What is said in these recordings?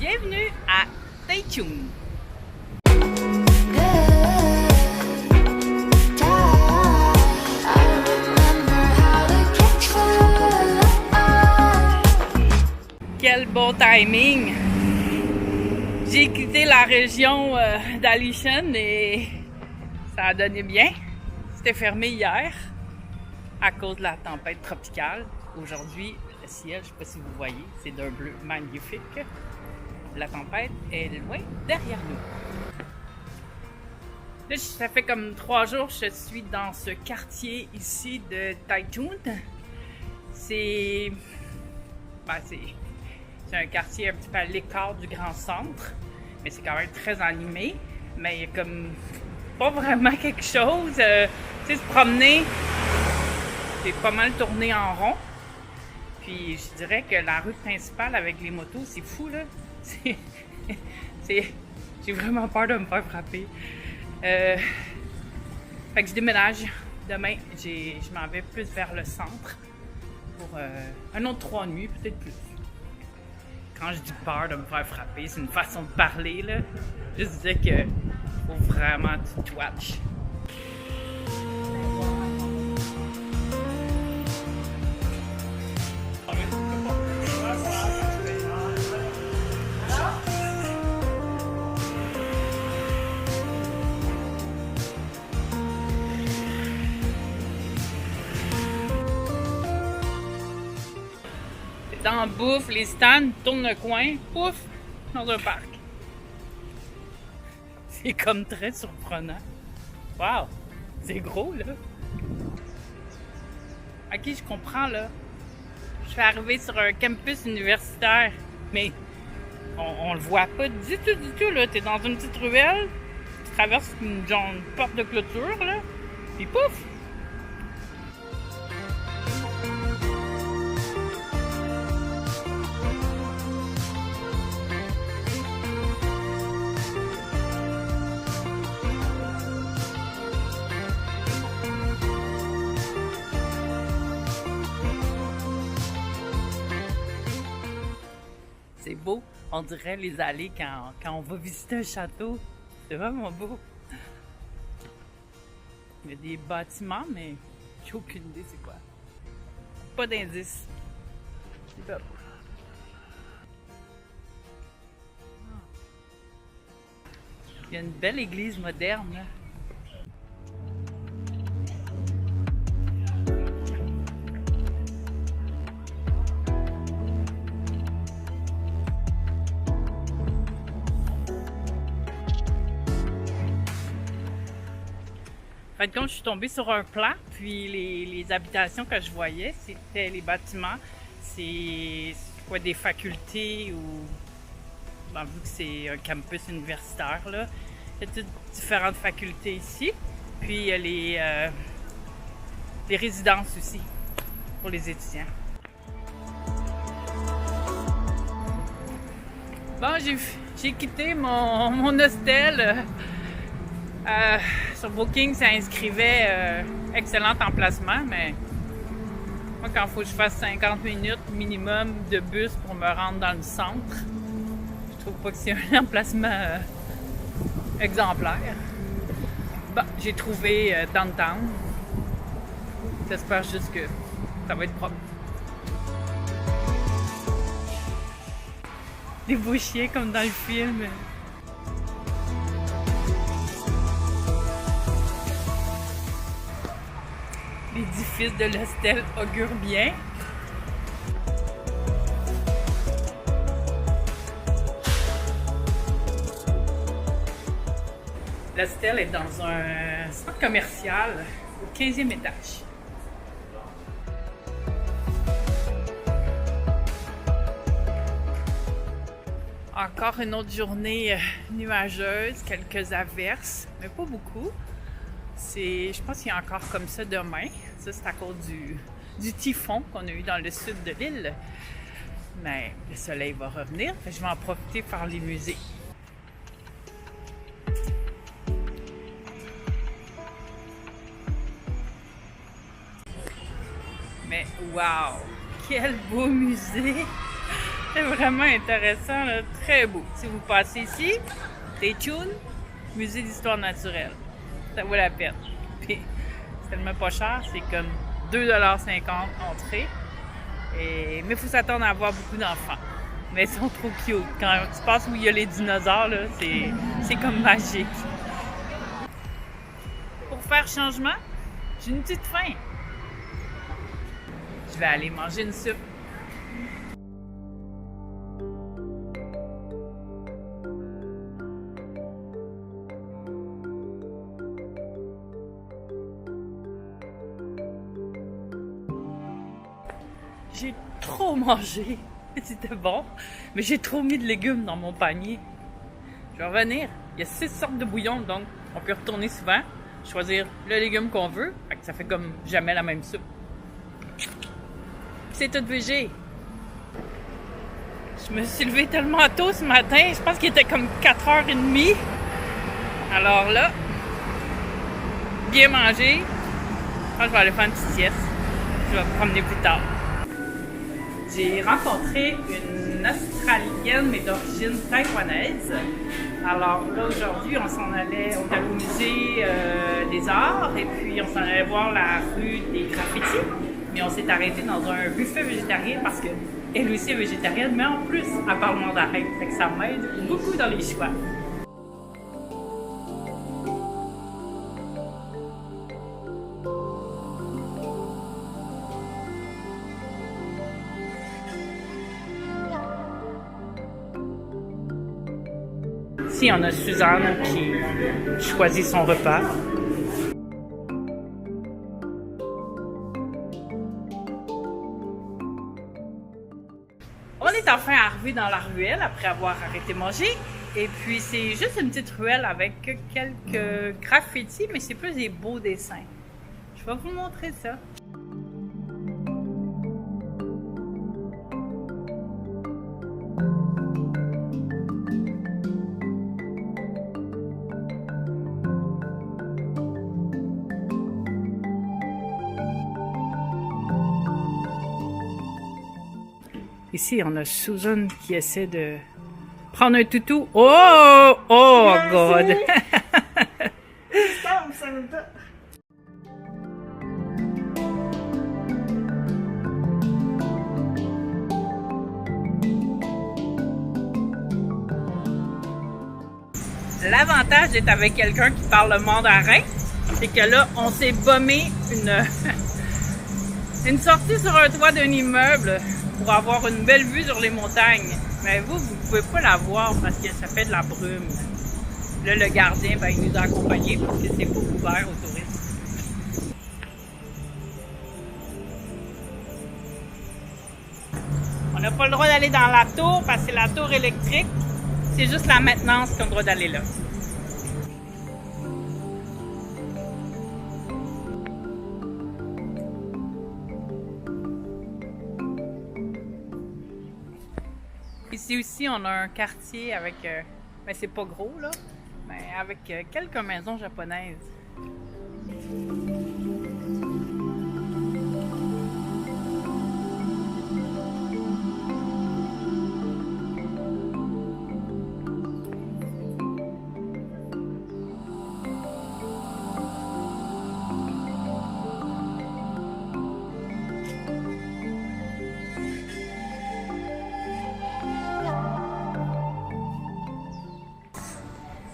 Bienvenue à Taichung. Quel bon timing! J'ai quitté la région d'Alishan et ça a donné bien. C'était fermé hier à cause de la tempête tropicale. Aujourd'hui, le ciel, je ne sais pas si vous voyez, c'est d'un bleu magnifique. La tempête est loin derrière nous. Là, ça fait comme 3 jours que je suis dans ce quartier ici de Taichung. C'est un quartier un petit peu à l'écart du grand centre, mais c'est quand même très animé. Mais il y a comme pas vraiment quelque chose. Tu sais, se promener, c'est pas mal tourné en rond. Puis je dirais que la rue principale avec les motos, c'est fou là. J'ai vraiment peur de me faire frapper. Fait que je déménage. Demain, je m'en vais plus vers le centre pour un autre 3 nuits, peut-être plus. Quand je dis peur de me faire frapper, c'est une façon de parler là. Je disais que faut vraiment que tu watch. Dans bouffe, les stands tournent le coin, pouf, dans un parc. C'est comme très surprenant. Wow, c'est gros là. Ok, je comprends là. Je suis arrivée sur un campus universitaire, mais on le voit pas du tout là. T'es dans une petite ruelle, tu traverses une porte de clôture là, puis pouf! C'est beau, on dirait les allées quand on va visiter un château. C'est vraiment beau. Il y a des bâtiments, mais j'ai aucune idée c'est quoi. Pas d'indice. C'est pas beau. Il y a une belle église moderne là. En fait, quand je suis tombée sur un plan, puis les habitations que je voyais, c'était les bâtiments, c'est quoi des facultés ou ben, vu que c'est un campus universitaire là, il y a toutes différentes facultés ici, puis il y a les résidences aussi pour les étudiants. Bon, j'ai quitté mon hostel. Sur Booking, ça inscrivait excellent emplacement, mais moi, quand il faut que je fasse 50 minutes minimum de bus pour me rendre dans le centre, je trouve pas que c'est un emplacement exemplaire. Bon, j'ai trouvé Downtown. J'espère juste que ça va être propre. Des beaux chiens comme dans le film. L'édifice de l'hostel augure bien. L'hostel est dans un centre commercial au 15e étage. Encore une autre journée nuageuse, quelques averses, mais pas beaucoup. Je pense qu'il y a encore comme ça demain. Ça, c'est à cause du typhon qu'on a eu dans le sud de l'île. Mais le soleil va revenir, je vais en profiter pour faire les musées. Mais wow! Quel beau musée! C'est vraiment intéressant, là. Très beau. Si vous passez ici, stay tuned, musée d'histoire naturelle. Ça vaut la peine. Puis, c'est tellement pas cher, c'est comme 2,50 $ entrée. Mais il faut s'attendre à avoir beaucoup d'enfants. Mais ils sont trop cute. Quand tu passes où il y a les dinosaures, là, c'est comme magique. Pour faire changement, j'ai une petite faim. Je vais aller manger une soupe. J'ai trop mangé. C'était bon, mais j'ai trop mis de légumes dans mon panier. Je vais revenir. Il y a 6 sortes de bouillon, donc on peut retourner souvent, choisir le légume qu'on veut. Fait que ça fait comme jamais la même soupe. C'est tout végé. Je me suis levée tellement tôt ce matin, je pense qu'il était comme 4h30. Alors là, bien manger. Je pense que je vais aller faire une petite sieste. Je vais me promener plus tard. J'ai rencontré une Australienne, mais d'origine taïwanaise. Alors là, aujourd'hui, on est allé au musée des arts et puis on s'en allait voir la rue des graffitis. Mais on s'est arrêté dans un buffet végétarien parce qu'elle aussi est végétarienne, mais en plus, elle parle mandarin. Fait que ça m'aide beaucoup dans les choix. Ici, on a Suzanne qui choisit son repas. On est enfin arrivé dans la ruelle après avoir arrêté de manger. Et puis, c'est juste une petite ruelle avec quelques graffitis, mais c'est plus des beaux dessins. Je vais vous montrer ça. Ici, on a Susan qui essaie de prendre un toutou. Oh! Oh, God! L'avantage d'être avec quelqu'un qui parle le mandarin, c'est que là, on s'est bombé une sortie sur un toit d'un immeuble pour avoir une belle vue sur les montagnes. Mais vous pouvez pas la voir parce que ça fait de la brume. Là, le gardien, ben, il nous a accompagnés parce que c'est pas ouvert aux touristes. On n'a pas le droit d'aller dans la tour parce que c'est la tour électrique. C'est juste la maintenance qu'on a le droit d'aller là. Ici aussi, on a un quartier avec, ben c'est pas gros là, mais avec quelques maisons japonaises.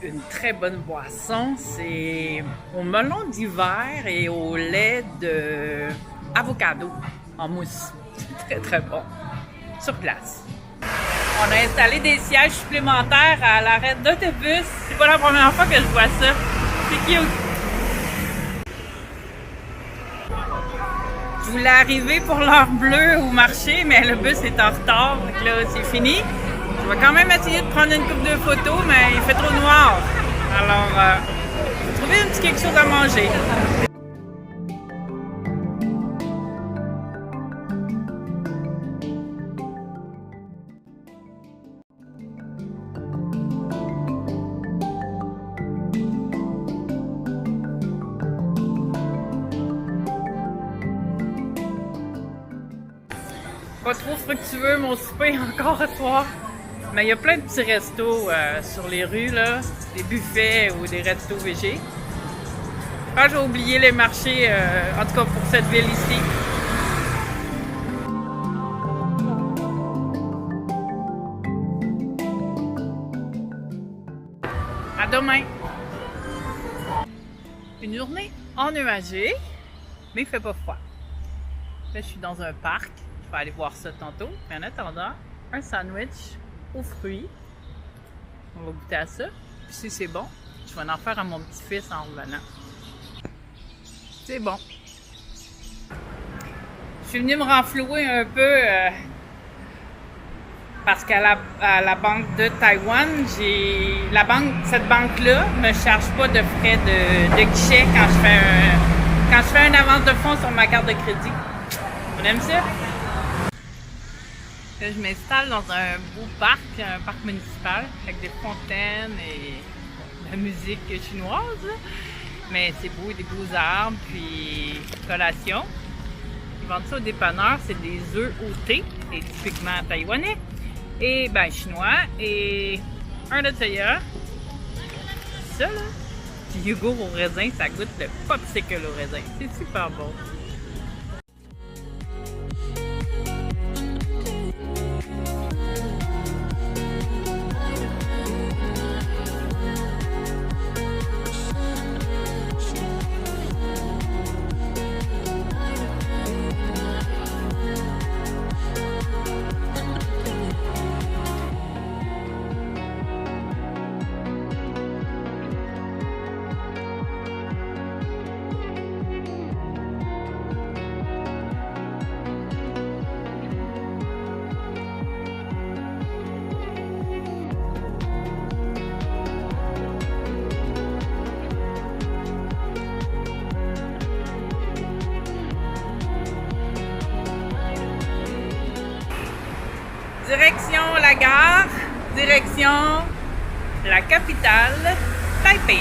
Une très bonne boisson, c'est au melon d'hiver et au lait de avocado en mousse. C'est très très bon. Sur place. On a installé des sièges supplémentaires à l'arrêt d'autobus. C'est pas la première fois que je vois ça. C'est cute. Je voulais arriver pour l'heure bleue au marché, mais le bus est en retard. Donc là, c'est fini. Je vais quand même essayer de prendre une couple de photos, mais il fait trop noir. Alors, je vais trouver un petit quelque chose à manger. trop fructueux mon souper encore ce soir. Mais il y a plein de petits restos sur les rues, là, des buffets ou des restos végés. Je pense que j'ai oublié les marchés, en tout cas pour cette ville ici. À demain! Une journée ennuagée, mais il fait pas froid. Là, je suis dans un parc. Je vais aller voir ça tantôt. Mais en attendant, un sandwich aux fruits. On va goûter à ça. Puis si c'est bon, je vais en faire à mon petit-fils en revenant. C'est bon. Je suis venue me renflouer un peu parce qu'à la banque de Taïwan, cette banque-là me charge pas de frais de guichet quand je fais une avance de fonds sur ma carte de crédit. On aime ça? Là, je m'installe dans un beau parc municipal, avec des fontaines et de la musique chinoise. Mais c'est beau, des beaux arbres, puis collation. Ils vendent ça au dépanneur, c'est des œufs au thé, c'est typiquement taïwanais, et ben chinois, et un de soya. Ça là, du yogourt au raisin, ça goûte le popsicle au raisin. C'est super bon. Direction la gare, direction la capitale, Taipei.